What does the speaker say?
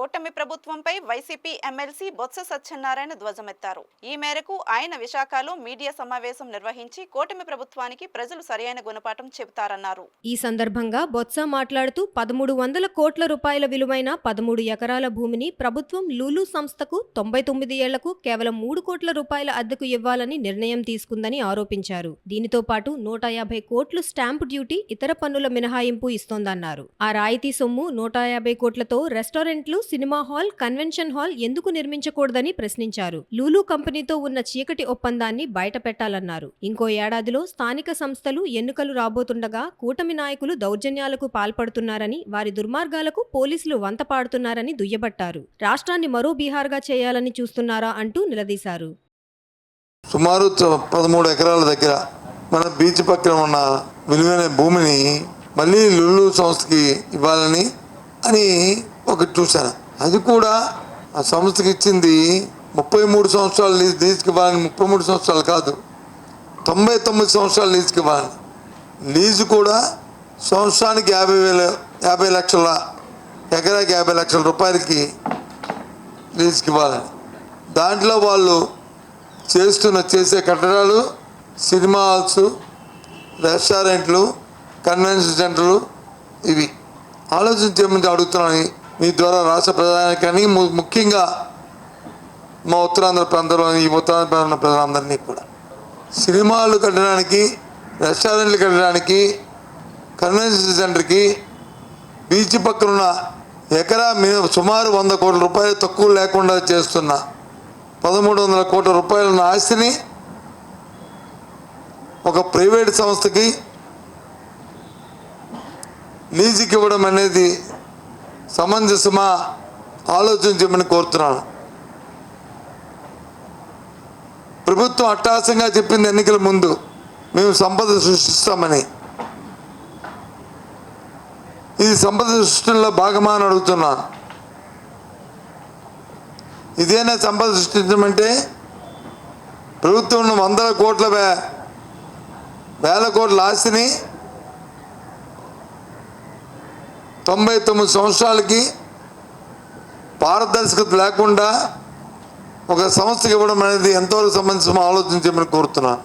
కూటమి ప్రభుత్వంపై YCP MLC Botsa Satyanarayana ధ్వజమెత్తారు. ఈ మేరకు ఆయన విశాఖలో మీడియా సమావేశం నిర్వహించి కూటమి ప్రభుత్వానికి ప్రజలు సరైన గుణపాఠం చెబుతారన్నారు. ఈ సందర్భంగా బొత్స మాట్లాడుతూ 1300 కోట్ల రూపాయల విలువైన 13 ఎకరాల భూమిని ప్రభుత్వం లూలు సంస్థకు 99 ఏళ్లకు కేవలం 3 కోట్ల రూపాయల అద్దెకు ఇవ్వాలని నిర్ణయం తీసుకుందని ఆరోపించారు. దీనితో పాటు 150 కోట్లు స్టాంపు డ్యూటీ, ఇతర పన్నుల మినహాయింపు ఇస్తోందన్నారు. ఆ రాయితీ సొమ్ము 150 కోట్లతో రెస్టారెంట్లు, సినిమా హాల్, కన్వెన్షన్ హాల్ ఎందుకు నిర్మించకూడదని ప్రశ్నించారు. లూలు కంపెనీతో ఉన్న చీకటి ఒప్పందాన్ని బయట పెట్టాలన్నారు. ఇంకో ఏడాదిలో స్థానిక సంస్థలు ఎన్నికలు రాబోతుండగా కూటమి నాయకులు దౌర్జన్యాలకు పాల్పడుతున్నారని, వారి దుర్మార్గాలకు పోలీసులు వంత పాడుతున్నారని దుయ్యబట్టారు. రాష్ట్రాన్ని మరో బీహార్గా చేయాలని చూస్తున్నారా అంటూ నిలదీశారు. సుమారు 13 ఎకరాల దగ్గర మన బీచ్ పక్కన ఉన్న విలువైన భూమిని మళ్ళీ లులు సంస్థకి ఇవ్వాలని అని ఒకటి చూశాను. అది కూడా ఆ సంస్థకి ఇచ్చింది 33 సంవత్సరాలు లీజుకి ఇవ్వాలని, 33 సంవత్సరాలు కాదు, 99 సంవత్సరాలు లీజుకి ఇవ్వాలని. లీజు కూడా సంవత్సరానికి 50 లక్షల, ఎకరాకి 50 లక్షల రూపాయలకి లీజుకి ఇవ్వాలని. దాంట్లో వాళ్ళు చేసే కట్టడాలు, సినిమా హాల్స్, రెస్టారెంట్లు, కన్వెన్షన్ సెంటర్లు, ఇవి ఆలోచించేమని అడుగుతున్నాను మీ ద్వారా రాష్ట్ర ప్రధానికని, ముఖ్యంగా మా ఉత్తరాంధ్ర ప్రాంతంలో ఈ ఉత్తరాంధ్ర ప్రాంత ప్రజలందరినీ కూడా సినిమాలు కట్టడానికి, రెస్టారెంట్లు కట్టడానికి, కన్వెన్షన్ సెంటర్కి, బీచ్ పక్కనున్న ఎకరా సుమారు 100 కోట్ల రూపాయలు తక్కువ లేకుండా చేస్తున్న 1300 కోట్ల రూపాయల ఆస్తిని ఒక ప్రైవేట్ సంస్థకి లీజుకి ఇవ్వడం అనేది సమంజసమా ఆలోచించమని కోరుతున్నాను. ప్రభుత్వం అట్టహాసంగా చెప్పింది ఎన్నికల ముందు మేము సంపద సృష్టిస్తామని. ఇది సంపద సృష్టిలో భాగమా అని అడుగుతున్నాను. ఇదేనా సంపద సృష్టించమంటే? ప్రభుత్వం 100 కోట్ల, 1000 కోట్ల ఆస్తిని 99 సంవత్సరాలకి పారదర్శకత లేకుండా ఒక సంస్థకి ఇవ్వడం అనేది ఎంతవరకు సంబంధించి ఆలోచించమని కోరుతున్నాను.